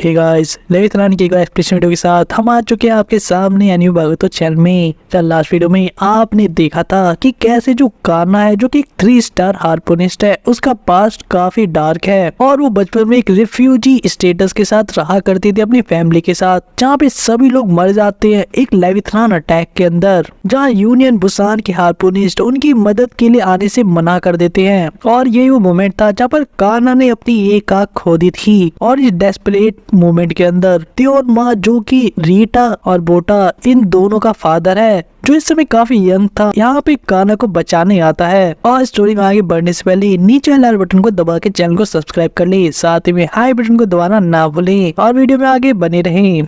Hey guys, लेविथरान की explanation video के साथ हम आ चुके हैं आपके सामने एनिमे बोरुतो चैनल में। लास्ट वीडियो में आपने देखा था कि कैसे जो काना है जो कि 3 स्टार हार्पोनिस्ट है, उसका पास्ट काफी डार्क है और वो बचपन में एक रिफ्यूजी स्टेटस के साथ रहा करती थी अपनी फैमिली के साथ, जहाँ पे सभी लोग मर जाते हैं एक लेविथरान अटैक के अंदर, जहाँ यूनियन बुसान के हार्पोनिस्ट उनकी मदद के लिए आने से मना कर देते हैं। और यही वो मोमेंट था जहाँ पर काना ने अपनी एक आंख खो दी थी। और इस डेस्परेट मोमेंट के अंदर त्योनमा जो कि रीटा और बोटा इन दोनों का फादर है, जो इस समय काफी यंग था, यहाँ पे काना को बचाने आता है। और स्टोरी में आगे बढ़ने से पहले नीचे लाल बटन को दबा के चैनल को सब्सक्राइब कर ले, साथ ही में हाई बटन को दबाना ना भूलें और वीडियो में आगे बने रहें।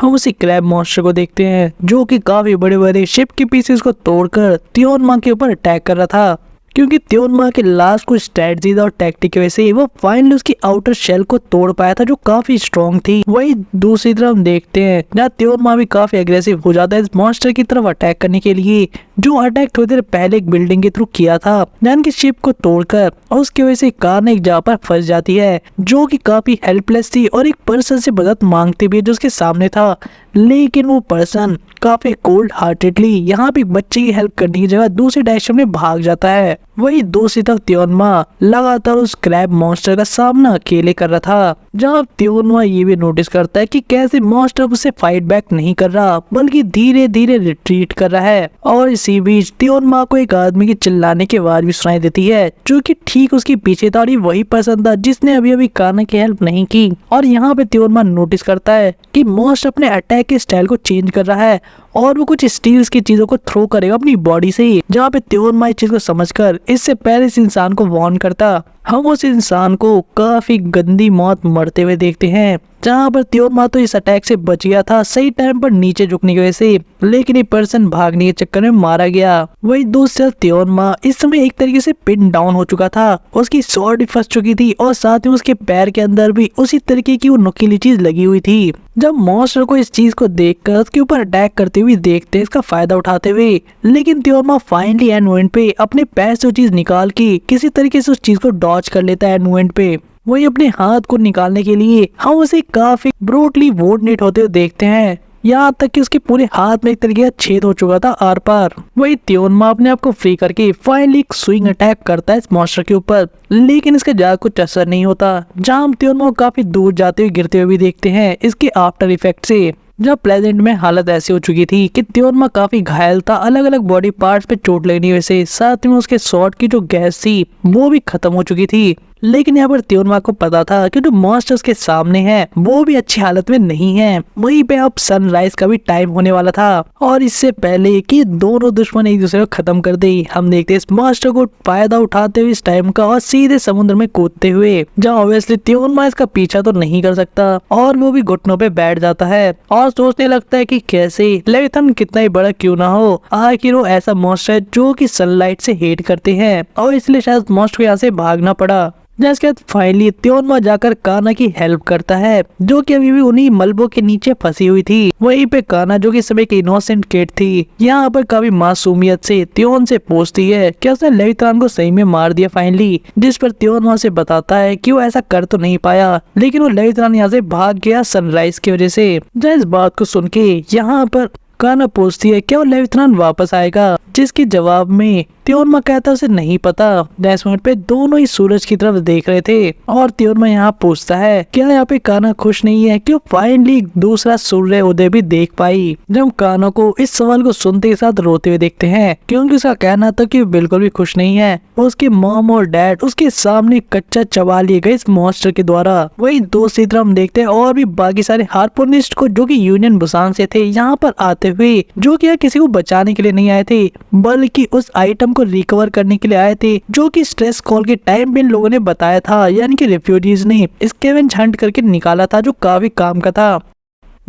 हम उसी क्रैब मॉन्स्टर को देखते हैं जो कि काफी बड़े बड़े शिप के पीसेस को तोड़कर त्योनमा के ऊपर अटैक कर रहा था, क्योंकि त्योनमा के लास्ट कुछ स्ट्रेटजीज और टैक्टिक की वजह से वो फाइनली उसकी आउटर शेल को तोड़ पाया था जो काफी स्ट्रॉन्ग थी। वही दूसरी तरफ हम देखते हैं जहाँ त्योनमा भी काफी एग्रेसिव हो जाता है इस मॉन्स्टर की तरफ अटैक करने के लिए, जो अटैक थोड़ी देर पहले एक बिल्डिंग के थ्रू किया था जहाँ की शिप को तोड़कर, और उसकी वजह से काना एक जगह पर फंस जाती है जो कि काफी हेल्पलेस थी और एक पर्सन से मदद मांगती भी है जो उसके सामने था। लेकिन वो पर्सन काफी कोल्ड हार्टेडली यहाँ पे बच्चे की हेल्प करने की जगह दूसरे डायरेक्शन में भाग जाता है। वही दूसरी तरफ त्योनमा लगातार उस क्रैब मॉन्स्टर का सामना अकेले कर रहा था, जहाँ त्योनमा ये भी नोटिस करता है कि कैसे मॉन्स्टर उसे फाइट बैक नहीं कर रहा बल्कि धीरे धीरे रिट्रीट कर रहा है। और इसी बीच त्योनमा को एक आदमी की चिल्लाने की आवाज भी सुनाई देती है जो कि ठीक उसके पीछे था, और ये वही पर्सन था जिसने अभी अभी काना की हेल्प नहीं की। और यहाँ पे त्योनमा नोटिस करता है कि मॉन्स्टर अपने अटैक के स्टाइल को चेंज कर रहा है और वो कुछ स्टील्स की चीजों को थ्रो करेगा अपनी बॉडी से, जहाँ पे त्योनमा इस चीज को समझकर इससे पहले इस इंसान को वार्न करता। हम उस इंसान को काफी गंदी मौत मरते हुए देखते हैं, जहाँ पर त्योनमा तो इस अटैक से बच गया था सही टाइम पर नीचे झुकने की वजह से, लेकिन ये पर्सन भागने के चक्कर में मारा गया। वही दूसरी तरफ त्योनमा इस समय एक तरीके से पिन डाउन हो चुका था, उसकी स्वॉर्ड भी फंस चुकी थी और साथ ही उसके पैर के अंदर भी उसी तरीके की वो नुकीली चीज लगी हुई थी। जब मॉन्स्टर को इस चीज को देखकर उसके ऊपर अटैक करते हुए देखते हैं इसका फायदा उठाते हुए, लेकिन त्योरमा फाइनली एंड मोमेंट पे अपने पैर से वो चीज निकाल के किसी तरीके से उस चीज को डॉच कर लेता है एंड मोमेंट पे। वही अपने हाथ को निकालने के लिए हम उसे काफी ब्रूटली वोडनेट होते हुए देखते हैं, यहाँ तक कि उसके पूरे हाथ में एक तरीके का छेद हो चुका था आर पार। वही त्योनमा अपने आप को फ्री करके फाइनली एक स्विंग अटैक करता है इस मॉन्स्टर के ऊपर, लेकिन इसका ज्यादा कुछ असर नहीं होता, जहाँ हम त्योनमा को काफी दूर जाते हुए गिरते हुए भी देखते हैं इसके आफ्टर इफेक्ट से। जब प्रेजेंट में हालत ऐसी हो चुकी थी कि त्योनमा काफी घायल था, अलग अलग बॉडी पार्ट्स पे चोट लगने की वजह से, साथ में उसके शॉट की जो गैस थी वो भी खत्म हो चुकी थी। लेकिन यहाँ पर त्योनमा को पता था कि जो मॉन्स्टर्स के सामने है वो भी अच्छी हालत में नहीं है। वहीं पे अब सनराइज का भी टाइम होने वाला था, और इससे पहले कि दोनों दुश्मन एक दूसरे को खत्म कर दे, हम देखते इस मॉन्स्टर को फायदा उठाते हुए इस टाइम का और सीधे समुद्र में कूदते हुए, जहाँ ऑब्वियसली त्योनमा इसका पीछा तो नहीं कर सकता और वो भी घुटनों पे बैठ जाता है और सोचने लगता है कि कैसे लेविथन कितना ही बड़ा क्यों ना हो, आखिर वो ऐसा मॉन्स्टर है जो कि सनलाइट से हेट करते हैं और इसलिए शायद मॉन्स्टर को यहाँ से भागना पड़ा। जिसके बाद फाइनली त्योनमा जाकर काना की हेल्प करता है जो कि अभी भी उन्हीं मलबों के नीचे फंसी हुई थी। वहीं पे काना जो कि समय की इनोसेंट किड थी, यहाँ पर काफी मासूमियत से त्योन से पूछती है कि उसने लेविथरान को सही में मार दिया फाइनली, जिस पर त्योनमा से बताता है कि वो ऐसा कर तो नहीं पाया, लेकिन वो लेविथरान यहाँ से भाग गया सनराइज की वजह से। जब इस बात को सुन के यहाँ पर काना पूछती है क्या वो लेविथरान वापस आएगा, जिसके जवाब में त्योनमा कहता उसे नहीं पता। इस मोमेंट पे दोनों ही सूरज की तरफ देख रहे थे और त्योनमा यहाँ पूछता है क्या यहाँ पे काना खुश नहीं है कि वो फाइनली दूसरा सूर्य उदय भी देख पाई। जब काना को इस सवाल को सुनते के साथ रोते हुए देखते हैं, क्योंकि उसका कहना था कि बिल्कुल भी खुश नहीं है, उसके मॉम और डैड उसके सामने कच्चा चबा लिए गए इस मॉन्स्टर के द्वारा। वही दूसरी तरफ हम देखते हैं और भी बाकी सारे हार्पोनिस्ट को जो कि यूनियन बुसान से थे यहाँ पर आते हुए, जो कि किसी को बचाने के लिए नहीं आए थे बल्कि उस आइटम को रिकवर करने के लिए आए थे जो कि स्ट्रेस कॉल के टाइम पे इन लोगों ने बताया था, यानी कि रिफ्यूजीज ने स्कैवेंज हंट करके निकाला था जो काफी काम का था।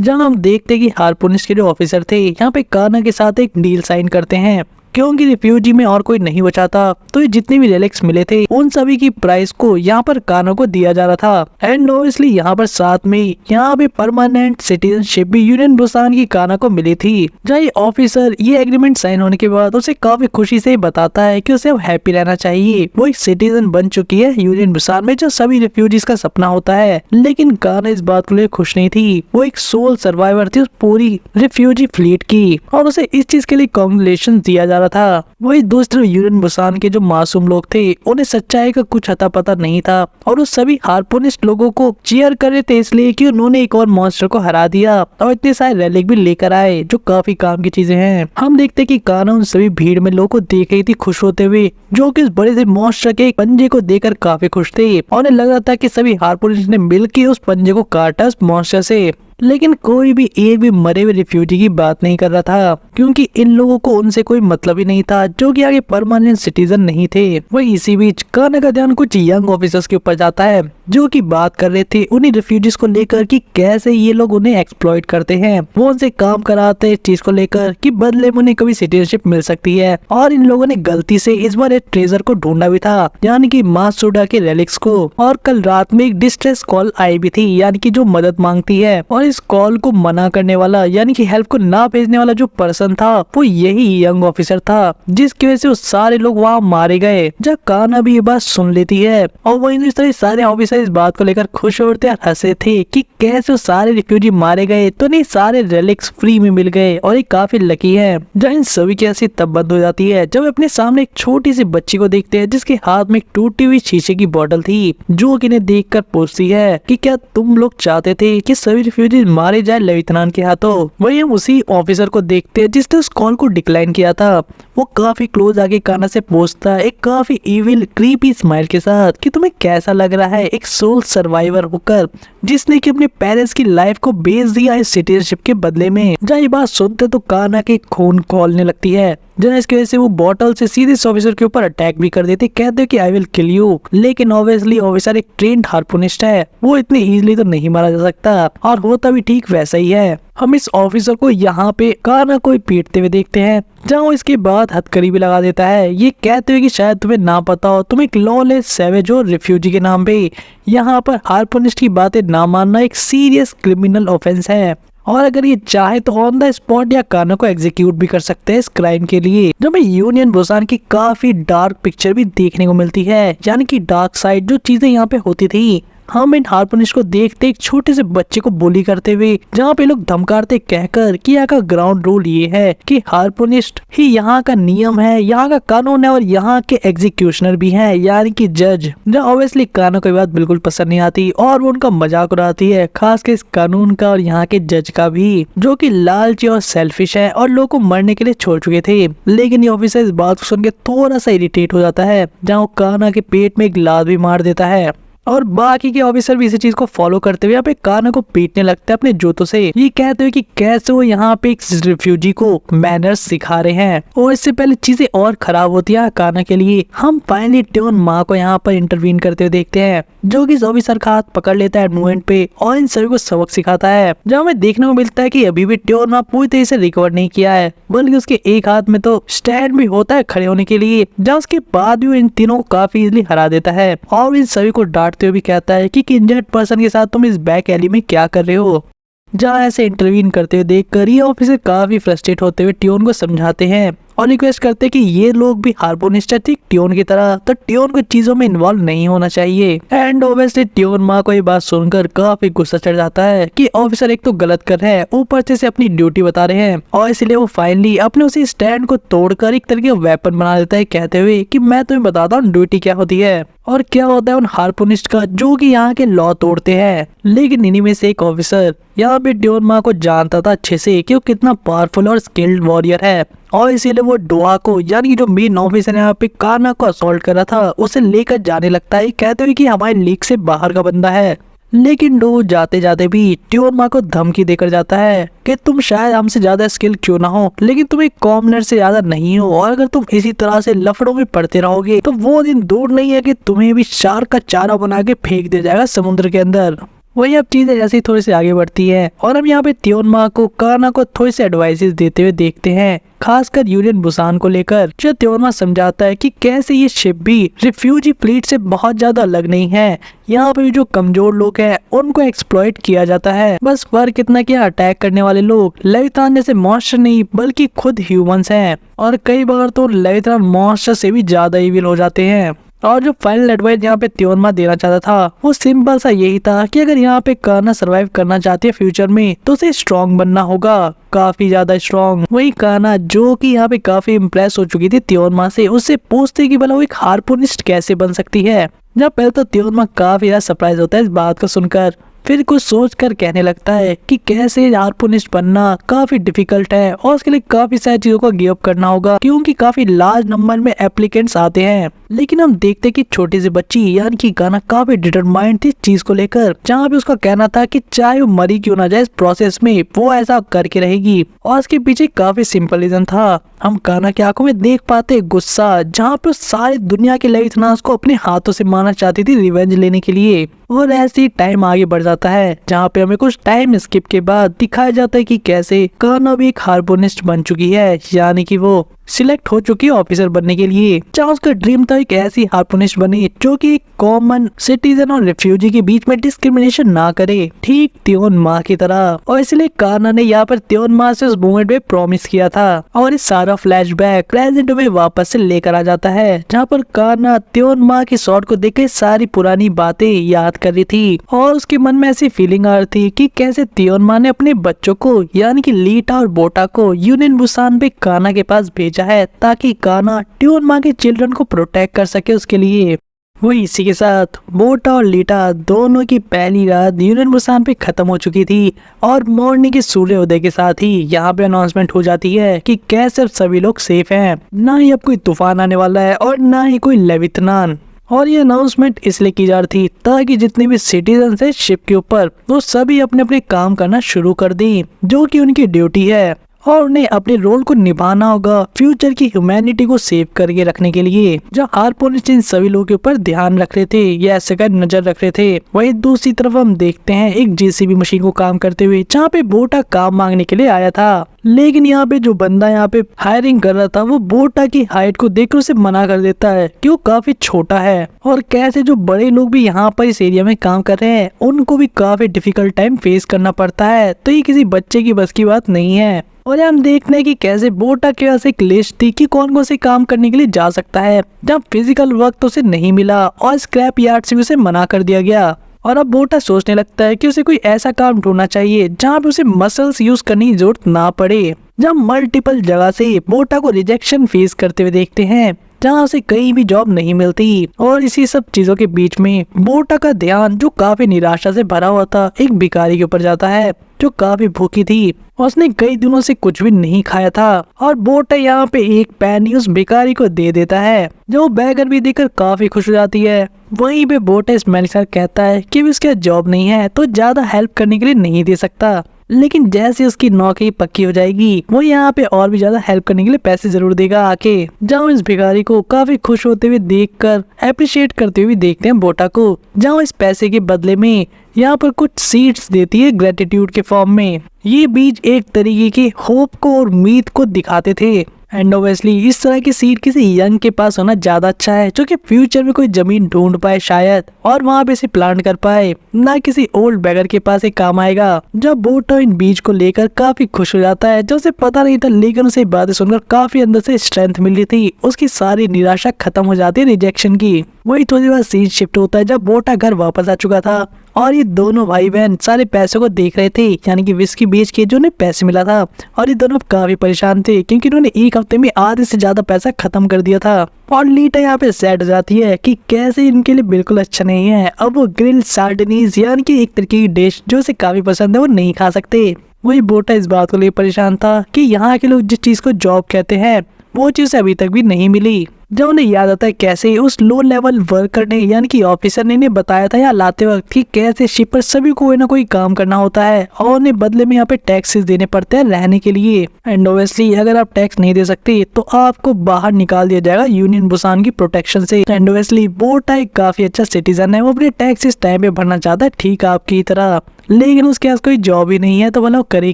जहां हम देखते कि हार्पोनिस्ट के जो ऑफिसर थे यहाँ पे काना के साथ एक डील साइन करते हैं क्योंकि रिफ्यूजी में और कोई नहीं बचा था। तो ये जितने भी रेलिक्स मिले थे उन सभी की प्राइस को यहाँ पर कानो को दिया जा रहा था। एंड ऑब्वियसली यहाँ पर साथ में यहाँ पे परमानेंट सिटीजनशिप भी यूनियन बुसान की काना को मिली थी। जहाँ ये ऑफिसर ये एग्रीमेंट साइन होने के बाद उसे काफी खुशी से बताता है कि उसे अब हैप्पी रहना चाहिए। वो एक सिटीजन बन चुकी है यूनियन बुसान में, जो सभी रिफ्यूजीज का सपना होता है। लेकिन काना इस बात को लेकर खुश नहीं थी। वो एक सोल सर्वाइवर थी उस पूरी रिफ्यूजी फ्लीट की और उसे इस चीज के लिए कांग्रेचुलेशन दिया जा रहा था। वही दूसरे यूनियन बुसान के जो मासूम लोग थे उन्हें सच्चाई का कुछ अता पता नहीं था और उस सभी हार्पोनिस्ट लोगों को चीयर कर रहे थे इसलिए कि उन्होंने एक और मॉन्स्टर को हरा दिया और इतने सारे रेलिक भी लेकर आए जो काफी काम की चीजें हैं। हम देखते कि काना उन सभी भीड़ में लोगों को देख रही थी खुश होते हुए, जो कि इस बड़े से मॉन्स्टर के पंजे को देखकर काफी खुश थे और उन्हें लग रहा था कि सभी हार्पोनिस्ट ने मिलकर उस पंजे को काटा उस मॉन्स्टर से। लेकिन कोई भी एक भी मरे हुए रिफ्यूजी की बात नहीं कर रहा था, क्योंकि इन लोगों को उनसे कोई मतलब ही नहीं था, जो कि आगे परमानेंट सिटीजन नहीं थे। वही इसी बीच काना का ध्यान कुछ यंग ऑफिसर्स के ऊपर जाता है, जो कि बात कर रहे थे उन्हीं रिफ्यूजीज को लेकर कि कैसे ये लोग उन्हें एक्सप्लॉइट करते हैं। वो उनसे काम कराते हैं इस चीज को लेकर कि बदले में उन्हें कभी सिटीजनशिप मिल सकती है। और इन लोगों ने गलती से इस बार एक ट्रेजर को ढूंढा भी था, यानी कि मासूडा के रेलिक्स को। और कल रात में एक डिस्ट्रेस कॉल आई भी थी, यानी कि जो मदद मांगती है, और इस कॉल को मना करने वाला यानी कि हेल्प को ना भेजने वाला जो पर्सन था वो यही यंग ऑफिसर था, जिसकी वजह से वो सारे लोग वहाँ मारे गए। जब काना भी ये बात सुन लेती है और वही इस तरह सारे ऑफिसर इस बात को लेकर खुश होते और हंसे थे कि कैसे वो सारे रिफ्यूजी मारे गए तो नहीं सारे रेलिक्स फ्री में मिल गए और ये काफी लकी है। जब इन सभी की हंसी तब बंद हो जाती है जब अपने सामने एक छोटी सी बच्ची को देखते हैं जिसके हाथ में एक टूटी हुई शीशे की बोतल थी, जो कि इन्हें देखकर पूछती है कि क्या तुम लोग चाहते थे कि सभी रिफ्यूजी मारे जाए लेफ्टिनेंट के हाथों। वही हम उसी ऑफिसर को देखते हैं जिसने उस कॉल को डिक्लाइन किया था। वो काफी क्लोज आगे काना से पूछता है एक काफी इविल क्रीपी स्माइल के साथ कि तुम्हें कैसा लग रहा है एक सोल सर्वाइवर होकर जिसने कि अपने पेरेंट्स की लाइफ को बेच दिया इस सिटीजनशिप के बदले में। जब ये बात सुनते तो काना के खून खौलने लगती है, जहाँ इसकी वजह से वो बॉटल से सीधे इस ऑफिसर के ऊपर अटैक भी कर देते, कहते कि आई विल किल यू। लेकिन ऑब्वियसली ऑफिसर एक ट्रेंड हार्पोनिस्ट है, वो इतने इजीली तो नहीं मारा जा सकता और होता भी ठीक वैसा ही है। हम इस ऑफिसर को यहाँ पे काना को पीटते हुए देखते हैं, जहाँ वो इसके बाद हथकड़ी भी लगा देता है, ये कहते हुए कि शायद तुम्हें ना पता हो तुम एक लॉलेस सैवेज हो रिफ्यूजी के नाम पे। यहाँ पर हार्पोनिस्ट की बातें ना मानना एक सीरियस क्रिमिनल ऑफेंस है और अगर ये चाहे तो ऑन द स्पॉट या काना को एग्जीक्यूट भी कर सकते हैं इस क्राइम के लिए। जो हमें यूनियन बुसान की काफी डार्क पिक्चर भी देखने को मिलती है, यानी कि डार्क साइड जो चीजें यहाँ पे होती थी। हम इन हार्पोनिस्ट को देखते एक छोटे से बच्चे को बोली करते हुए, जहाँ पे लोग धमकाते कहकर कि यहाँ का ग्राउंड रूल ये है कि हार्पोनिस्ट ही यहाँ का नियम है, यहाँ का कानून है और यहाँ के एग्जीक्यूशनर भी हैं, यानी कि जज। जहाँ ऑब्वियसली कानों को बात बिल्कुल पसंद नहीं आती और वो उनका मजाक उड़ाती है, खास के इस कानून का और यहाँ के जज का भी, जो कि लालची और सेल्फिश है और लोगों को मरने के लिए छोड़ चुके थे। लेकिन ये ऑफिसर इस बात को सुन के थोड़ा सा इरिटेट हो जाता है, जहाँ वो काना के पेट में एक लात भी मार देता है और बाकी के ऑफिसर भी इसी चीज को फॉलो करते हुए यहाँ पे काना को पीटने लगते हैं अपने जूतों से, ये कहते हुए कि कैसे वो यहाँ पे एक रिफ्यूजी को मैनर्स सिखा रहे हैं। और इससे पहले चीजें और खराब होती है काना के लिए, हम फाइनली ट्योन माँ को यहाँ पर इंटरवीन करते हुए देखते हैं, जो कि इस ऑफिसर का हाथ पकड़ लेता है मूवमेंट पे और इन सभी को सबक सिखाता है। जब हमें देखने को मिलता है कि अभी भी ट्योन माँ पूरी तरह से रिकवर नहीं किया है, बल्कि उसके एक हाथ में तो स्टैंड भी होता है खड़े होने के लिए, जहाँ उसके बाद भी इन तीनों को काफी इजीली हरा देता है और इन सभी को डांटते हुए भी कहता है कि इंजर्ड पर्सन के साथ तुम इस बैक एली में क्या कर रहे हो। जहाँ ऐसे इंटरवीन करते हुए देखकर ये ऑफिसर काफी फ्रस्ट्रेट होते हुए ट्योन को समझाते हैं और रिक्वेस्ट करते हैं कि ये लोग भी हार्पोनिस्ट है ठीक ट्योन की तरह, तो ट्योन को चीजों में इन्वॉल्व नहीं होना चाहिए। एंड ऑब्वियसली ट्योन माँ को ये बात सुनकर काफी गुस्सा चढ़ जाता है कि ऑफिसर एक तो गलत कर रहे हैं, ऊपर से अपनी ड्यूटी बता रहे हैं, और इसलिए वो फाइनली अपने उसी स्टैंड को तोड़कर एक तरह का वेपन बना देता है, कहते हुए कि मैं तुम्हें बताता हूँ ड्यूटी क्या होती है और क्या होता है उन हार्पोनिस्ट का जो कि यहाँ के लॉ तोड़ते हैं। लेकिन इन्हीं में से एक ऑफिसर यहाँ पे ट्योन माँ को जानता था अच्छे से कि वो कितना पावरफुल और स्किल्ड वॉरियर है, और इसीलिए वो डोहा को यानी कि जो मेन ऑफिसर यहाँ पे काना को असॉल्ट कर रहा था उसे लेकर जाने लगता है, कहते हुए कि हमारे लीग से बाहर का बंदा है। लेकिन डो जाते जाते भी ट्योन माँ को धमकी देकर जाता है कि तुम शायद हमसे ज्यादा स्किल क्यों ना हो, लेकिन तुम एक कॉमनर से ज्यादा नहीं हो, और अगर तुम इसी तरह से लफड़ों में पड़ते रहोगे तो वो दिन दूर नहीं है कि तुम्हें भी शार्क का चारा बना के फेंक दिया जाएगा समुद्र के अंदर। वही अब चीजें ऐसी थोड़ी सी आगे बढ़ती है और हम यहाँ पे त्योन माँ को काना को थोड़ी सी एडवाइसेस देते हुए देखते हैं, खासकर यूनियन बुसान को लेकर। जो त्योन माँ समझाता है कि कैसे ये शिप भी रिफ्यूजी फ्लीट से बहुत ज्यादा अलग नहीं है। यहाँ पे जो कमजोर लोग हैं उनको एक्सप्लॉइट किया जाता है। बस फर्क इतना कि अटैक करने वाले लोग लेविथान जैसे मॉन्स्टर नहीं बल्कि खुद ह्यूमंस हैं, और कई बार तो लेविथान मॉन्स्टर से भी ज्यादा इविल हो जाते हैं। और जो फाइनल एडवाइस यहाँ पे त्योन माँ देना चाहता था वो सिंपल सा यही था कि अगर यहाँ पे काना सरवाइव करना चाहती है फ्यूचर में तो उसे स्ट्रॉन्ग बनना होगा, काफी ज्यादा स्ट्रॉन्ग। वही काना जो कि यहाँ पे काफी इम्प्रेस हो चुकी थी त्योन माँ से, उससे पूछते कि भला वो एक हार्पूनिस्ट कैसे बन सकती है। जब पहले तो त्योन माँ काफी ज्यादा सरप्राइज होता है इस बात को सुनकर, फिर कुछ सोच कर कहने लगता है कि कैसे हार्पूनिस्ट बनना काफी डिफिकल्ट है और उसके लिए काफी सारी चीजों को गिव अप करना होगा क्योंकि काफी लार्ज नंबर में एप्लीकेंट्स आते हैं। लेकिन हम देखते कि छोटी सी बच्ची यानी कि काना काफी डिटरमाइंड थी इस चीज को लेकर, जहाँ पे उसका कहना था कि चाहे वो मरी क्यों ना जाए इस प्रोसेस में वो ऐसा करके रहेगी। और इसके पीछे काफी सिंपल रीजन था। हम काना की आंखों में देख पाते गुस्सा, जहाँ पे सारी दुनिया के लेविथान्स को अपने हाथों से मारना चाहती थी रिवेंज लेने के लिए। और ऐसे ही टाइम आगे बढ़ जाता है जहाँ पे हमें कुछ टाइम स्किप के बाद दिखाया जाता है कि कैसे काना भी एक हार्पूनिस्ट बन चुकी है, यानी कि वो सिलेक्ट हो चुकी है ऑफिसर बनने के लिए। जहाँ उसका ड्रीम था एक ऐसी हार्पूनिस्ट बने जो कि कॉमन सिटीजन और रिफ्यूजी के बीच में डिस्क्रिमिनेशन ना करे, ठीक त्योन माँ की तरह। और इसलिए काना ने यहाँ पर त्योन माँ से उस मोमेंट में प्रॉमिस किया था। और इस सारा फ्लैशबैक प्रेजेंट में वापस से लेकर आ जाता है, जहाँ पर काना त्योन माँ की शॉट को देख के सारी पुरानी बातें याद कर रही थी और उसके मन में ऐसी फीलिंग आ रही थी कि कैसे त्योन माँ ने अपने बच्चों को यानी कि लीटा और बोटा को यूनियन बुसान पे काना के पास भेजा है ताकि काना त्योन माँ के चिल्ड्रन को प्रोटेक्ट कर सके उसके लिए। वही इसी के साथ बोटा और लीटा दोनों की पहली रात यूनियन बुसान पे खत्म हो चुकी थी और मॉर्निंग के सूर्योदय के साथ ही यहाँ पे अनाउंसमेंट हो जाती है कि कैसे सभी लोग सेफ हैं, ना ही अब कोई तूफान आने वाला है और ना ही कोई लेविथान। और ये अनाउंसमेंट इसलिए की जा रही थी ताकि जितने भी सिटीजन है शिप के ऊपर वो सभी अपने अपने काम करना शुरू कर दें जो कि उनकी ड्यूटी है, और उन्हें अपने रोल को निभाना होगा फ्यूचर की ह्यूमैनिटी को सेव करके रखने के लिए। जहाँ हार्पूनिस्ट इन सभी लोगों के ऊपर ध्यान रख रहे थे या ऐसे का नजर रख रहे थे, वहीं दूसरी तरफ हम देखते हैं एक जेसीबी मशीन को काम करते हुए, जहाँ पे बोटा काम मांगने के लिए आया था। लेकिन यहाँ पे जो बंदा यहाँ पे हायरिंग कर रहा था वो बोटा की हाइट को देखकर उसे मना कर देता है कि वो काफी छोटा है, और कैसे जो बड़े लोग भी यहाँ पर इस एरिया में काम कर रहे हैं उनको भी काफी डिफिकल्ट टाइम फेस करना पड़ता है, तो ये किसी बच्चे की बस की बात नहीं है। और हम देखते हैं कि कैसे बोटा के पास एक लिस्ट थी कि कौन कौन से काम करने के लिए जा सकता है, जब फिजिकल वर्क तो उसे नहीं मिला और स्क्रैप यार्ड से भी उसे मना कर दिया गया। और अब बोटा सोचने लगता है कि उसे कोई ऐसा काम ढूंढना चाहिए जहाँ पे उसे मसल्स यूज करने की जरूरत ना पड़े। जब मल्टीपल जगह से बोटा को रिजेक्शन फेस करते हुए देखते हैं, जहाँ उसे कहीं भी जॉब नहीं मिलती। और इसी सब चीजों के बीच में बोटा का ध्यान जो काफी निराशा से भरा हुआ था एक भिखारी के ऊपर जाता है जो काफी भूखी थी और उसने कई दिनों से कुछ भी नहीं खाया था। और बोटा यहाँ पे एक पैनी उस भिखारी को दे देता है, जो बैगर भी देखकर काफी खुश हो जाती है। वहीं पे बोटा इस मैनेजर कहता है कि उसके जॉब नहीं है तो ज्यादा हेल्प करने के लिए नहीं दे सकता, लेकिन जैसे उसकी नौकरी पक्की हो जाएगी वो यहाँ पे और भी ज्यादा हेल्प करने के लिए पैसे जरूर देगा आके। जहाँ इस भिखारी को काफी खुश होते हुए देखकर अप्रिशिएट करते हुए देखते हैं बोटा को, जहाँ इस पैसे के बदले में यहाँ पर कुछ सीड्स देती है ग्रेटिट्यूड के फॉर्म में। ये बीज एक तरीके के होप को और उम्मीद को दिखाते थे। एंड ऑब्वियसली इस तरह की सीड किसी यंग के पास होना ज्यादा अच्छा है जो कि फ्यूचर में कोई जमीन ढूंढ पाए शायद और वहां पे इसे प्लांट कर पाए, ना किसी ओल्ड बैगर के पास एक काम आएगा। जब बोटा इन बीज को लेकर काफी खुश हो जाता है, जो उसे पता नहीं था, लेकिन उसे बातें सुनकर काफी अंदर से स्ट्रेंथ मिल रही थी, उसकी सारी निराशा खत्म हो जाती है रिजेक्शन की। वही थोड़ी देर बाद सीन शिफ्ट होता है जब बोटा घर वापस आ चुका था और ये दोनों भाई बहन सारे पैसों को देख रहे थे, यानी कि विस्की बेच के जो उन्हें पैसे मिला था। और ये दोनों काफी परेशान थे क्योंकि इन्होंने एक हफ्ते में आधे से ज्यादा पैसा खत्म कर दिया था। और लीटा यहाँ पे सैड हो जाती है कि कैसे इनके लिए बिल्कुल अच्छा नहीं है। अब वो ग्रिल सार्डिनीज यानी कि एक तरीके की डिश जो उसे काफी पसंद है वो नहीं खा सकते। वही बोटा इस बात को लेकर परेशान था कि यहाँ के लोग जिस चीज को जॉब कहते हैं वो चीज अभी तक भी नहीं मिली। जब उन्हें याद आता है कैसे उस लो लेवल वर्कर ने यानी कि ऑफिसर ने इन्हें बताया था यहाँ लाते वक्त कि कैसे शिप पर सभी को कोई ना कोई काम करना होता है और उन्हें बदले में यहाँ पे टैक्सेस देने पड़ते हैं रहने के लिए। एंड ऑब्वियसली अगर आप टैक्स नहीं दे सकते तो आपको बाहर निकाल दिया जाएगा यूनियन बुसान की प्रोटेक्शन से। एंड ऑब्वियसली बोटा एक काफी अच्छा सिटीजन है, वो अपने टैक्सेस टाइम पे भरना चाहता है ठीक आपकी तरह, लेकिन उसके पास कोई जॉब ही नहीं है तो भला वो करे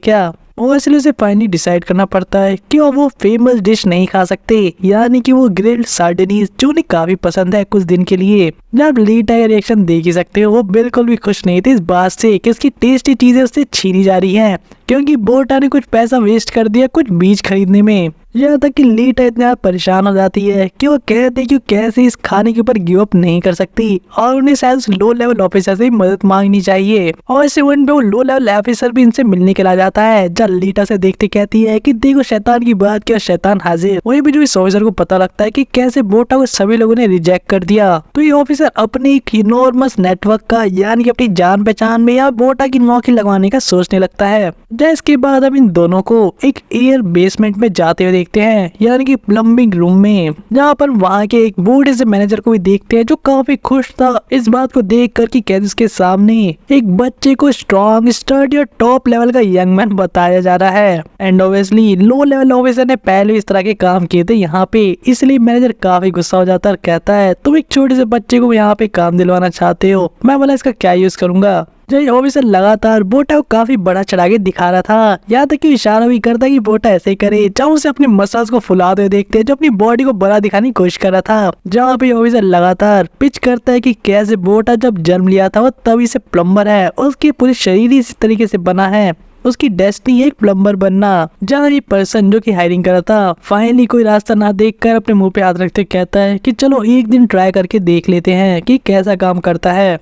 क्या। और इसलिए उसे फाइनली डिसाइड करना पड़ता है कि वो फेमस डिश नहीं खा सकते यानी कि वो ग्रिल्ड सार्डिनीज जो उन्हें काफी पसंद है कुछ दिन के लिए। जब लीटा का रिएक्शन देख ही सकते हो, वो बिल्कुल भी खुश नहीं थे इस बात से कि उसकी टेस्टी चीजें उससे छीनी जा रही हैं क्योंकि बोटा ने कुछ पैसा वेस्ट कर दिया कुछ बीज खरीदने में। यहाँ तक कि लीटा इतना परेशान हो जाती है कि वो कहते कि कैसे इस खाने के ऊपर गिव अप नहीं कर सकती और उन्हें शायद उस लो लेवल ऑफिसर से मदद मांगनी चाहिए। और इस इवेंट पे वो लो लेवल ऑफिसर भी इनसे मिलने के लिए आ जाता है। जब लीटा से देखते कहती है कि देखो शैतान की बात क्या शैतान हाजिर। वहीं भी जो इस ऑफिसर को पता लगता है कि कैसे बोटा को सभी लोगों ने रिजेक्ट कर दिया, तो ये ऑफिसर अपने एक इनॉर्मस नेटवर्क का यानी कि अपनी जान पहचान में या बोटा की नौकरी लगवाने का सोचने लगता है। इसके बाद हम इन दोनों को एक एयर बेसमेंट में जाते हुए देखते हैं यानी कि प्लम्बिंग रूम में, जहाँ पर वहाँ के एक बूढ़े से मैनेजर को भी देखते हैं जो काफी खुश था इस बात को देख कर कि कैसे उसके सामने एक बच्चे को स्ट्रॉन्ग स्टर्डी और टॉप लेवल का यंग मैन बताया जा रहा है। And obviously low level officer ने पहले इस तरह के काम किए थे यहाँ पे, इसलिए मैनेजर काफी गुस्सा हो जाता है और कहता है तुम एक छोटे से बच्चे को यहाँ पे काम दिलवाना चाहते हो, मैं बोला इसका क्या यूज करूंगा। जब ऑफिसर लगातार बोटा को काफी बड़ा चढ़ा के दिखा रहा था, यहाँ तक कि इशारा भी करता कि बोटा ऐसे करे, जब उसे अपने मसल्स को फुलाते हुए देखते जो अपनी बॉडी को बड़ा दिखाने की कोशिश कर रहा था। जहाँ पे ऑफिसर लगातार पिच करता है कि कैसे बोटा जब जन्म लिया था वो तभी से प्लम्बर है, उसके पूरे शरीर इसी तरीके से बना है, उसकी डेस्टिनी एक प्लम्बर बनना। जहाँ ये पर्सन जो कि हायरिंग कर रहा था फाइनली कोई रास्ता ना देखकर अपने मुंह पे हाथ रखते कहता है कि चलो एक दिन ट्राई करके देख लेते हैं कि कैसा काम करता है।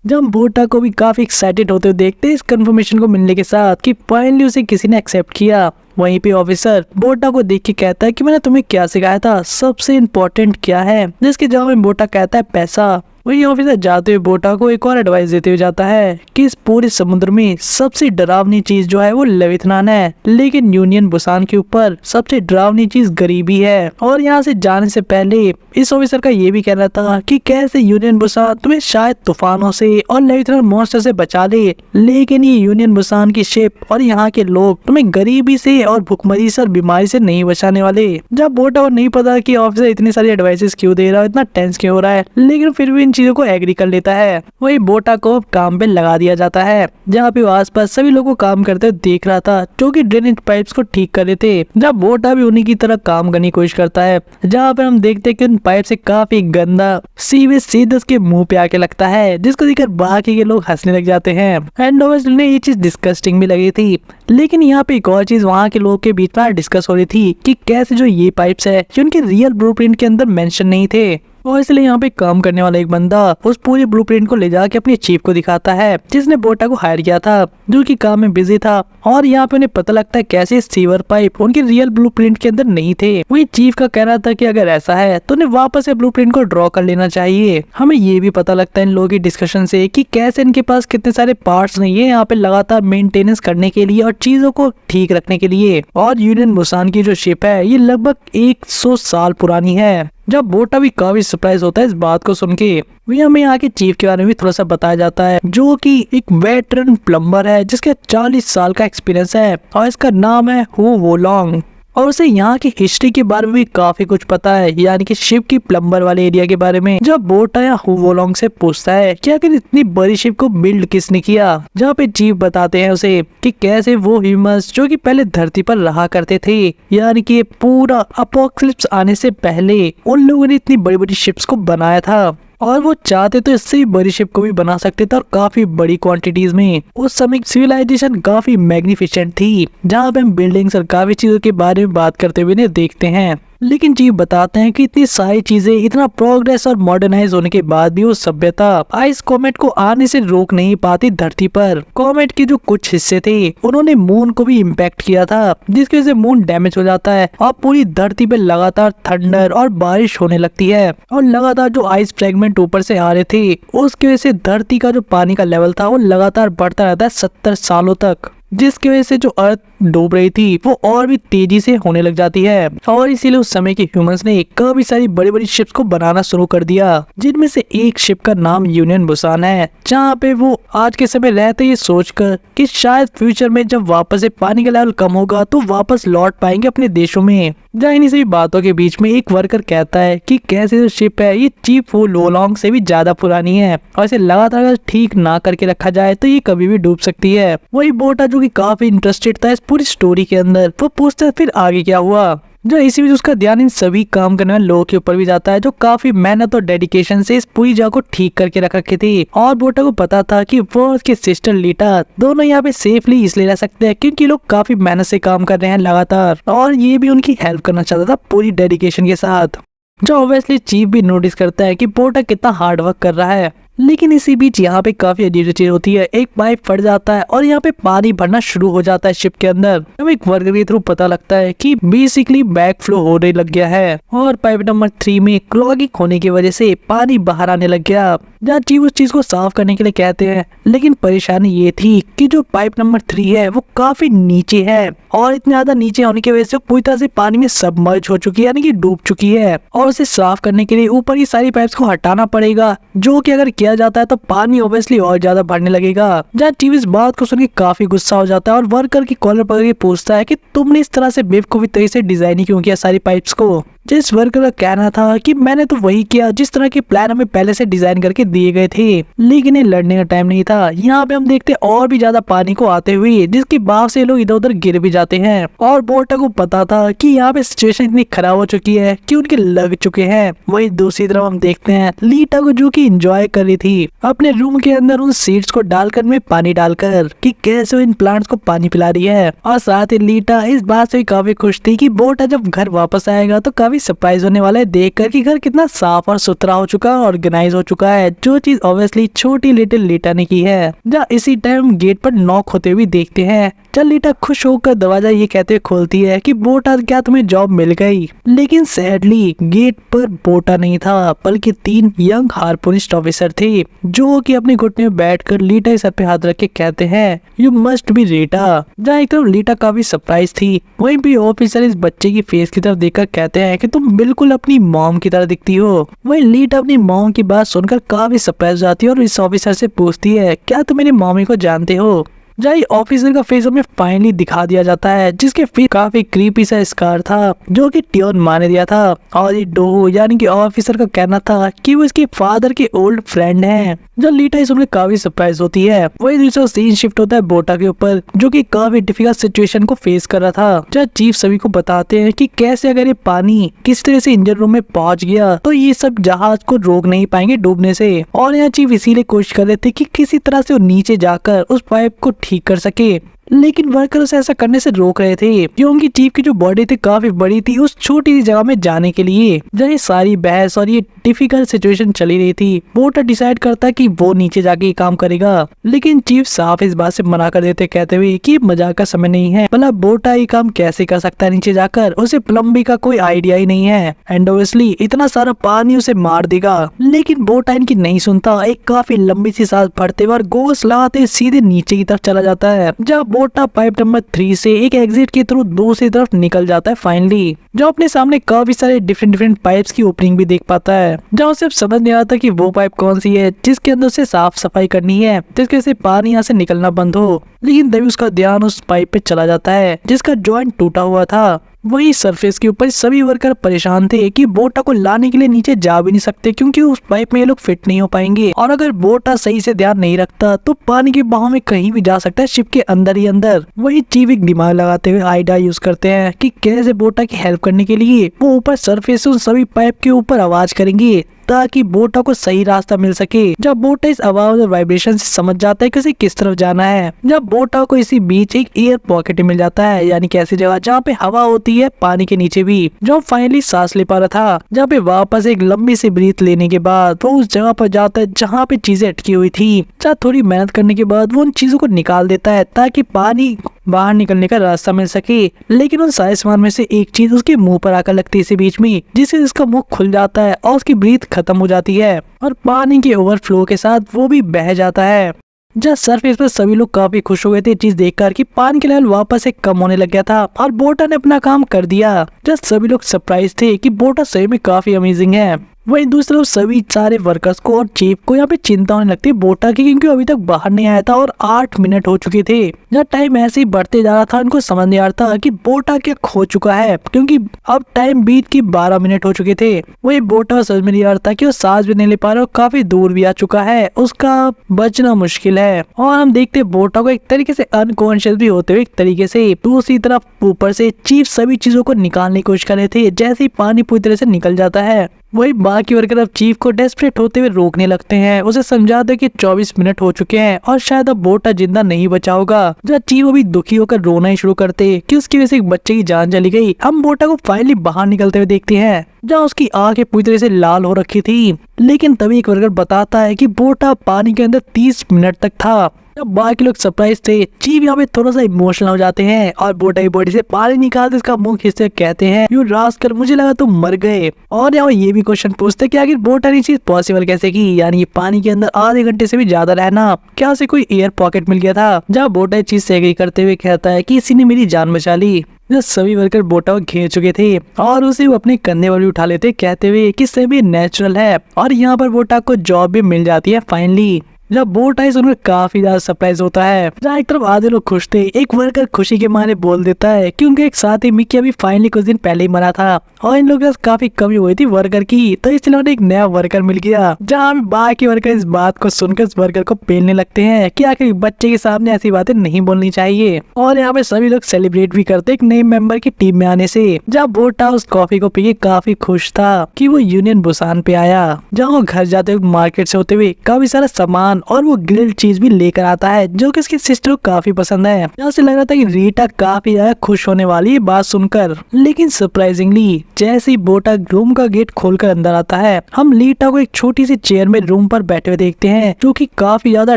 जब बोटा को भी काफी एक्साइटेड होते हुए देखते इस कंफर्मेशन को मिलने के साथ कि फाइनली उसे किसी ने एक्सेप्ट किया। वहीं पे ऑफिसर बोटा को देख के कहता है कि मैंने तुम्हें क्या सिखाया था, सबसे इम्पोर्टेंट क्या है, जिसके जवाब में बोटा कहता है पैसा। वही ऑफिसर जाते हुए बोटा को एक और एडवाइस देते हुए जाता है कि इस पूरे समुद्र में सबसे डरावनी चीज जो है वो लेविथनान है, लेकिन यूनियन बुसान के ऊपर सबसे डरावनी चीज गरीबी है। और यहाँ से जाने से पहले इस ऑफिसर का ये भी कहना था कि कैसे यूनियन बुसान तुम्हें शायद तूफानों से और लेविथनान मॉन्स्टर से बचा ले, लेकिन ये यूनियन बुसान की शिप और यहाँ के लोग तुम्हें गरीबी से और भुखमरी से और बीमारी से नहीं बचाने वाले। जब बोटा को नहीं पता कि ऑफिसर इतनी सारी एडवाइसेस क्यों दे रहा है, इतना टेंस क्यों हो रहा है, लेकिन फिर भी इन चीजों को एग्री कर लेता है। वही बोटा को काम पे लगा दिया जाता है, जहाँ पे वो आसपास सभी लोगों को काम करते हुए देख रहा था जो कि ड्रेनेज पाइप्स को ठीक कर रहे थे। जब बोटा भी उन्हीं की तरह काम करने की कोशिश करता है, जहाँ पे हम देखते हैं कि उन पाइप से काफी गंदा सीवेज सीधे उसके मुंह पे आके लगता है, जिसको देखकर बाकी के लोग हंसने लग जाते हैं। एंड ऑब्वियसली ये चीज डिस्कस्टिंग भी लगी थी, लेकिन यहाँ पे एक और चीज वहाँ के लोगों के बीच में डिस्कस हो रही थी कि कैसे जो ये पाइप्स है कि उनके रियल ब्लूप्रिंट के अंदर मेंशन नहीं थे। और इसलिए यहाँ पे काम करने वाला एक बंदा उस पूरे ब्लूप्रिंट को ले जाके अपने चीफ को दिखाता है जिसने बोटा को हायर किया था, जो कि काम में बिजी था। और यहाँ पे उन्हें पता लगता है कैसे सीवर पाइप उनके रियल ब्लूप्रिंट के अंदर नहीं थे। वही चीफ का कहना था कि अगर ऐसा है तो उन्हें वापस से ब्लूप्रिंट को ड्रॉ कर लेना चाहिए। हमें ये भी पता लगता है इन लोगों की डिस्कशन से कि कैसे इनके पास कितने सारे पार्ट्स नहीं है यहाँ पे लगातार मेंटेनेंस करने के लिए और चीजों को ठीक रखने के लिए। और यूनियन बुसान की जो शिप है ये लगभग 100 साल पुरानी है। जब बोटा भी काफी सरप्राइज होता है इस बात को सुन के। वही हमें यहाँ के चीफ के बारे में भी थोड़ा सा बताया जाता है, जो कि एक वेटरन प्लम्बर है जिसके 40 साल का एक्सपीरियंस है और इसका नाम है हु वोलोंग। और उसे यहाँ की हिस्ट्री के बारे में भी काफी कुछ पता है, यानी कि शिप की प्लम्बर वाले एरिया के बारे में। जब बोटा या हु वोलोंग से पूछता है कि आखिर इतनी बड़ी शिप को बिल्ड किसने किया, जहाँ पे चीफ बताते हैं उसे कि कैसे वो ह्यूमंस जो कि पहले धरती पर रहा करते थे, यानी कि पूरा अपोकलिप्स आने से पहले उन लोगों ने इतनी बड़ी बड़ी शिप्स को बनाया था। और वो चाहते तो इससे भी बड़ी शिप को भी बना सकते थे और काफी बड़ी क्वांटिटीज में। उस समय सिविलाइजेशन काफी मैग्निफिसेंट थी, जहाँ पे हम बिल्डिंग्स और काफी चीजों के बारे में बात करते हुए देखते हैं। लेकिन जी बताते हैं कि इतनी सारी चीजें, इतना प्रोग्रेस और मॉडर्नाइज होने के बाद भी वो सभ्यता आइस कॉमेट को आने से रोक नहीं पाती धरती पर। कॉमेट के जो कुछ हिस्से थे उन्होंने मून को भी इम्पैक्ट किया था, जिसकी वजह से मून डैमेज हो जाता है और पूरी धरती पे लगातार थंडर और बारिश होने लगती है। और लगातार जो आइस फ्रेगमेंट ऊपर से आ रहे थे उसकी वजह से धरती का जो पानी का लेवल था वो लगातार बढ़ता रहता है 70 सालों तक, जिसकी वजह से जो अर्थ डूब रही थी वो और भी तेजी से होने लग जाती है, और इसीलिए उस समय के ह्यूमंस ने काफी सारी बड़ी बड़ी शिप्स को बनाना शुरू कर दिया, जिनमें से एक शिप का नाम यूनियन बुसान है, जहाँ पे वो आज के समय रहते ये सोचकर कि शायद फ्यूचर में जब वापस से पानी का लेवल कम होगा तो वापस लौट पाएंगे अपने देशों में। जहाँ इन्हीं सभी बातों के बीच में एक वर्कर कहता है कि कैसे जो शिप है ये चीप फूल लोलोंग से भी ज्यादा पुरानी है, और इसे लगातार अगर ठीक ना करके रखा जाए तो ये कभी भी डूब सकती है। वही बोटा जो कि काफी इंटरेस्टेड था इस पूरी स्टोरी के अंदर, वो पूछता है फिर आगे क्या हुआ। जो इसी बीच उसका ध्यान इन सभी काम करने वाले लोगों के ऊपर भी जाता है, जो काफी मेहनत और डेडिकेशन से इस पूरी जगह को ठीक करके रख रखे थे। और बोटा को पता था कि वो और उसके सिस्टर लीटा दोनों यहाँ पे सेफली इसलिए रह सकते हैं क्योंकि लोग काफी मेहनत से काम कर रहे हैं लगातार, और ये भी उनकी हेल्प करना चाहता था पूरी डेडिकेशन के साथ। जो ऑब्वियसली चीफ भी नोटिस करता है कि बोटा कितना हार्ड वर्क कर रहा है, लेकिन इसी बीच यहाँ पे काफी अजीब चीज होती है। एक पाइप फट जाता है और यहाँ पे पानी भरना शुरू हो जाता है शिप के अंदर। अब एक वर्कर के थ्रू पता लगता है कि बेसिकली बैक फ्लो होने लग गया है, और पाइप नंबर 3 में क्लॉगिंग होने की वजह से पानी बाहर आने लग गया। जहाँ चीफ उस चीज को साफ करने के लिए कहते हैं, लेकिन परेशानी ये थी कि जो पाइप नंबर 3 है वो काफी नीचे है, और इतने ज्यादा नीचे होने की वजह से पूरी तरह से पानी में सबमर्ज हो चुकी है, यानी कि डूब चुकी है। और उसे साफ करने के लिए ऊपर की सारी पाइप्स को हटाना पड़ेगा, जो कि अगर किया जाता है तो पानी ऑब्वियसली और ज्यादा बढ़ने लगेगा। जहाँ चीफ इस बात को सुन के काफी गुस्सा हो जाता है और वर्कर की कॉलर पकड़ के पूछता है कि तुमने इस तरह से बेवकूफी तरीके से डिजाइन ही क्यों किया सारी पाइप्स को। जिस वर्कर का कहना था कि मैंने तो वही किया जिस तरह के प्लान हमें पहले से डिजाइन करके दिए गए थे, लेकिन ये लड़ने का टाइम नहीं था। यहाँ पे हम देखते और भी ज्यादा पानी को आते हुए, जिसके भाव से लोग इधर उधर गिर भी जाते हैं। और बोटा को पता था कि यहाँ पे सिचुएशन इतनी खराब हो चुकी है कि उनके लग चुके हैं। वही दूसरी तरफ हम देखते हैं लीटा को, जो कि एंजॉय कर रही थी अपने रूम के अंदर उन सीड्स को डालकर में पानी डालकर कि कैसे वो इन प्लांट्स को पानी पिला रही है। और साथ ही लीटा इस बात से भी काफी खुश थी कि बोटा जब घर वापस आएगा तो काफी सरप्राइज होने वाला है देखकर कि घर कितना साफ और सुथरा हो चुका है, ऑर्गेनाइज हो चुका है, जो चीज ऑब्वियसली छोटी लिटिल लीटा ने की है। जहाँ इसी टाइम गेट पर नॉक होते हुए देखते हैं। चल लीटा खुश होकर दरवाजा ये कहते हुए खोलती है कि बोटा क्या तुम्हें जॉब मिल गई, लेकिन सैडली गेट पर बोटा नहीं था बल्कि 3 यंग हार्पूनिस्ट ऑफिसर थे, जो कि अपने घुटने में बैठकर लीटा के सर पे हाथ रख के कहते हैं यू मस्ट बी रीटा। जहाँ एक तरफ लीटा काफी सरप्राइज थी, वहीं भी ऑफिसर इस बच्चे की फेस की तरफ देखकर कहते हैं कि तुम बिल्कुल अपनी मॉम की तरह दिखती हो। वही लीटा अपनी मॉम की बात सुनकर काफी सरप्राइज हो जाती है और इस ऑफिसर से पूछती है क्या तुम मेरी मॉमी को जानते हो। जहाँ ऑफिसर का फेस हमें फाइनली दिखा दिया जाता है, जिसके फेस काफी क्रीपी सा स्कार था, जो कि ट्योन माने दिया था। और ये डोहो यानी कि ऑफिसर का कहना था कि वो इसके फादर के ओल्ड फ्रेंड हैं। जब लीटा सुनकर काफी सरप्राइज होती है, वही दूसरा सीन शिफ्ट होता है बोटा के ऊपर, जो कि काफी डिफिकल्ट सिचुएशन को फेस कर रहा था। जब चीफ सभी को बताते हैं कि कैसे अगर ये पानी किस तरह से इंजन रूम में पहुंच गया तो ये सब जहाज को रोक नहीं पाएंगे डूबने से। और यहाँ चीफ इसीलिए कोशिश कर रहे थे कि किसी तरह से वो नीचे जाकर उस पाइप को ठीक कर सके, लेकिन वर्कर उसे ऐसा करने से रोक रहे थे क्योंकि चीफ की जो बॉडी थी काफी बड़ी थी उस छोटी सी जगह में जाने के लिए। जब ये सारी बहस और ये डिफिकल्ट सिचुएशन चली रही थी, बोटा डिसाइड करता कि वो नीचे जाके ये काम करेगा, लेकिन चीफ साफ इस बात से मना कर देते कहते हुए कि मजाक का समय नहीं है, भला बोटा ये काम कैसे कर सकता है नीचे जाकर, उसे प्लम्बिंग का कोई आइडिया ही नहीं है, एंड ऑब्वियसली इतना सारा पानी उसे मार देगा। लेकिन बोटा इनकी नहीं सुनता, एक काफी लंबी सी सांस भरते हुए गोश लगाते सीधे नीचे की तरफ चला जाता है। जब बोटा पाइप नंबर 3 से एक एग्जिट के थ्रू दूसरी तरफ निकल जाता है फाइनली, जो अपने सामने काफी सारे डिफरेंट पाइप्स की ओपनिंग भी देख पाता है। जहाँ उसे समझ नहीं आता कि वो पाइप कौन सी है जिसके अंदर से साफ सफाई करनी है, जिसके वजह से पानी यहाँ से निकलना बंद हो। लेकिन तभी उसका ध्यान उस पाइप पे चला जाता है जिसका जॉइंट टूटा हुआ था। वही सरफेस के ऊपर सभी वर्कर परेशान थे कि बोटा को लाने के लिए नीचे जा भी नहीं सकते क्योंकि उस पाइप में ये लोग फिट नहीं हो पाएंगे, और अगर बोटा सही से ध्यान नहीं रखता तो पानी के बहाव में कहीं भी जा सकता है शिप के अंदर ही अंदर। वही चीफ एक दिमाग लगाते हुए आइडिया यूज करते हैं कि कैसे बोटा की हेल्प करने के लिए वो ऊपर सरफेस से उन सभी पाइप के ऊपर आवाज करेंगे ताकि बोटा को सही रास्ता मिल सके। जब बोटा इस आवाज और वाइब्रेशन से समझ जाता है कि उसे किस तरफ जाना है, जब बोटा को इसी बीच एक एयर पॉकेट मिल जाता है, यानी कि ऐसी जगह जहाँ पे हवा होती है पानी के नीचे भी, जो फाइनली सांस ले पा रहा था। जहाँ पे वापस एक लंबी सी ब्रीथ लेने के बाद वो उस जगह पर जाता है जहाँ पे चीजें अटकी हुई थी। जहाँ थोड़ी मेहनत करने के बाद वो उन चीजों को निकाल देता है ताकि पानी बाहर निकलने का रास्ता मिल सके। लेकिन उन सारे सामान में से एक चीज उसके मुंह पर आकर लगती है इसी बीच में, जिससे उसका मुंह खुल जाता है और उसकी ब्रीथ खत्म हो जाती है और पानी के ओवरफ्लो के साथ वो भी बह जाता है। जहाँ सरफेस पर सभी लोग काफी खुश हो गए थे चीज देखकर कि पानी का लेवल वापस से कम होने लग गया था और बोटा ने अपना काम कर दिया। जहाँ सभी लोग सरप्राइज थे कि बोटा सही में काफी अमेजिंग है। वही दूसरे लोग सभी सारे वर्कर्स को और चीफ को यहाँ पे चिंता होने लगती है बोटा की, क्योंकि अभी तक बाहर नहीं आया था और 8 मिनट हो चुके थे। जब टाइम ऐसे ही बढ़ते जा रहा था उनको समझ नहीं आ रहा था कि बोटा क्या खो चुका है, क्योंकि अब टाइम बीत के 12 मिनट हो चुके थे। वही बोटा समझ में नहीं आ रहा था कि वो सांस भी नहीं ले पा रहा और काफी दूर भी आ चुका है, उसका बचना मुश्किल है। और हम देखते बोटा को एक तरीके से अनकॉन्शियस भी होते हुए एक तरीके से दूसरी तरफ ऊपर से चीफ सभी चीजों को निकालने की कोशिश कर रहे थे। जैसे ही पानी पूरी तरह से निकल जाता है वही बाकी वर्कर अब चीफ को डेस्परेट होते हुए रोकने लगते हैं, उसे समझाते कि 24 मिनट हो चुके हैं और शायद अब बोटा जिंदा नहीं बचा होगा। जब चीफ अभी दुखी होकर रोना ही शुरू करते कि उसकी वजह से एक बच्चे की जान चली गई। हम बोटा को फाइनली बाहर निकलते हुए देखते हैं जहाँ उसकी आंखें पूरी तरह से लाल हो रखी थी। लेकिन तभी एक वर्कर बताता है कि बोटा पानी के अंदर 30 मिनट तक था। जब बाकी लोग सरप्राइज थे चीफ यहाँ पे थोड़ा सा इमोशनल हो जाते हैं और बोटा की बॉडी से पानी निकालते इसका मुंह खींचते कहते हैं यू रास्कल, मुझे लगा तुम मर गए। और यहाँ ये भी क्वेश्चन पूछते कि आखिर बोटा ने चीज पॉसिबल कैसे की, यानी पानी के अंदर आधे घंटे से भी ज्यादा रहना, क्या उसे कोई एयर पॉकेट मिल गया था। जहाँ बोटा चीज से एग्री करते हुए कहता है कि इसी ने मेरी जान बचा ली। जब सभी वर्कर बोटा को घेर चुके थे और उसे वो अपने कंधे पर भी उठा लेते कहते हुए कि सभी नेचुरल है। और यहाँ पर बोटा को जॉब भी मिल जाती है फाइनली। जब बोट आई सुनकर काफी ज्यादा सरप्राइज होता है। जहाँ एक तरफ आधे लोग खुश थे, एक वर्कर खुशी के मारे बोल देता है क्योंकि एक साथी मिकी अभी फाइनली कुछ दिन पहले ही मरा था और इन लोगों के पास काफी कमी हुई थी वर्कर की, तो इसलिए उन्हें एक नया वर्कर मिल गया। जहाँ बाकी वर्कर इस बात को सुनकर इस वर्कर को पेलने लगते हैं कि आखिर बच्चे के सामने ऐसी बातें नहीं बोलनी चाहिए। और यहाँ पे सभी लोग सेलिब्रेट भी करते एक नए मेंबर की टीम में आने से। जहाँ बोटा उस कॉफी को पी के काफी खुश था कि वो यूनियन बुसान पे आया। जहाँ वो घर जाते हुए मार्केट से होते हुए काफी सारा सामान और वो ग्रिल्ड चीज भी लेकर आता है जो कि उसकी सिस्टर को काफी पसंद है। यहाँ से लग रहा था कि रीटा काफी ज्यादा खुश होने वाली है बात सुनकर। लेकिन सरप्राइजिंगली जैसे ही बोटा रूम का गेट खोलकर अंदर आता है हम लीटा को एक छोटी सी चेयर में रूम पर बैठे हुए देखते हैं जो कि काफी ज्यादा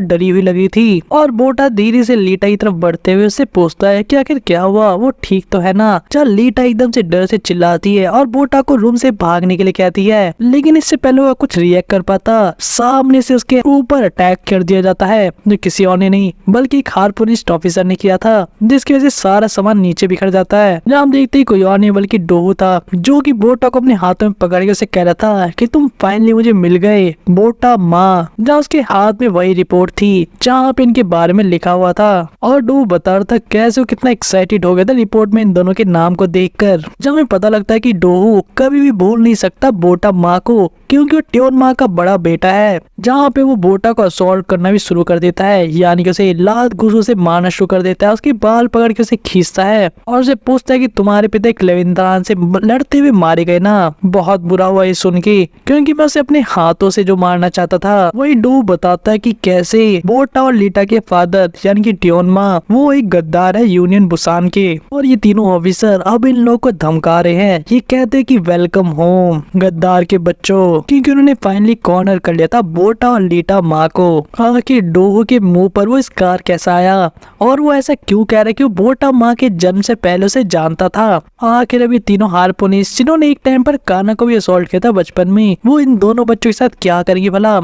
डरी हुई लगी थी। और बोटा धीरे से लीटा की तरफ बढ़ते हुए उससे पूछता है कि आखिर क्या हुआ, वो ठीक तो है ना। चल लीटा एकदम से डर से चिल्लाती है और बोटा को रूम से भागने के लिए कहती है, लेकिन इससे पहले वो कुछ रिएक्ट कर पाता सामने से उसके ऊपर अटैक कर दिया जाता है जो किसी और ने नहीं बल्कि एक हार्पूनिस्ट ऑफिसर ने किया था, जिसकी वजह से सारा सामान नीचे बिखर जाता है। जहाँ हम देखते ही कोई और नहीं बल्कि डोहू था जो कि बोटा को अपने हाथों में पकड़ के उसे कह रहा था कि तुम फाइनली मुझे मिल गए बोटा माँ। जहाँ उसके हाथ में वही रिपोर्ट थी जहाँ पे इनके बारे में लिखा हुआ था और डोहू बता रहा था कैसे वो कितना एक्साइटेड हो गया था रिपोर्ट में इन दोनों के नाम को देखकर। जहाँ हमें पता लगता है कि डोहू कभी भी भूल नहीं सकता बोटा माँ को, क्योंकि वो ट्योन माँ का बड़ा बेटा है। जहाँ पे वो बोटा को असॉल्ट करना भी शुरू कर देता है, यानी कि उसे लात घूंसों से मारना शुरू कर देता है, उसके बाल पकड़ के उसे खींचता है और उसे पूछता है कि तुम्हारे पिता एक लेविंदान से लड़ते हुए मारे गए ना। बहुत बुरा हुआ ये सुन के, क्योंकि मैं उसे अपने हाथों से जो मारना चाहता था। वही डू बताता है कि कैसे बोटा और लीटा के फादर यानी कि ट्योन माँ वो एक गद्दार है यूनियन बुसान के, और ये तीनों ऑफिसर अब इन लोगों को धमका रहे हैं। ये कहते हैं कि वेलकम होम गद्दार के बच्चों, क्योंकि उन्होंने फाइनली कॉर्नर कर लिया था बोटा और लीटा माँ को। आखिर डोहू के मुंह पर वो स्कार कैसा आया और वो ऐसा क्यों कह रहा है कि वो बोटा माँ के जन्म से पहले उसे जानता था। आखिर अभी तीनों हार्पूनिस्ट जिन्होंने एक टाइम पर काना को भी असॉल्ट किया था बचपन में, वो इन दोनों बच्चों के साथ क्या करेंगे भला।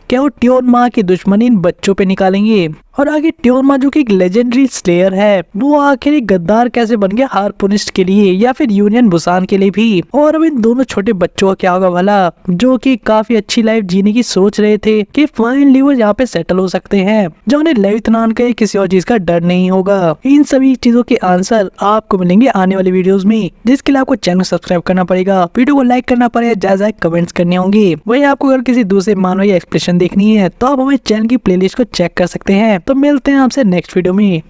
क्या वो ट्योन माँ की दुश्मनी इन बच्चों पे निकालेंगे। और आगे ट्योन माँ जो कि एक लेजेंडरी स्लेयर है वो आखिर एक गद्दार कैसे बन गया हार्पूनिस्ट के लिए या फिर यूनियन बुसान के लिए भी। और अब इन दोनों छोटे बच्चों का क्या होगा भला जो कि काफी अच्छी लाइफ जीने की सोच रहे थे कि फाइनली वो यहाँ पे सेटल हो सकते हैं, जो उन्हें लेविथनान का किसी और चीज का डर नहीं होगा। इन सभी चीजों के आंसर आपको मिलेंगे आने वाले वीडियोस में, जिसके लिए आपको चैनल सब्सक्राइब करना पड़ेगा, वीडियो को लाइक करना पड़ेगा, ज्यादा कमेंट्स करने होंगे। वही आपको अगर किसी दूसरे मानव या एक्सप्रेशन देखनी है तो आप हमें चैनल की प्लेलिस्ट को चेक कर सकते हैं। तो मिलते हैं आपसे नेक्स्ट वीडियो में।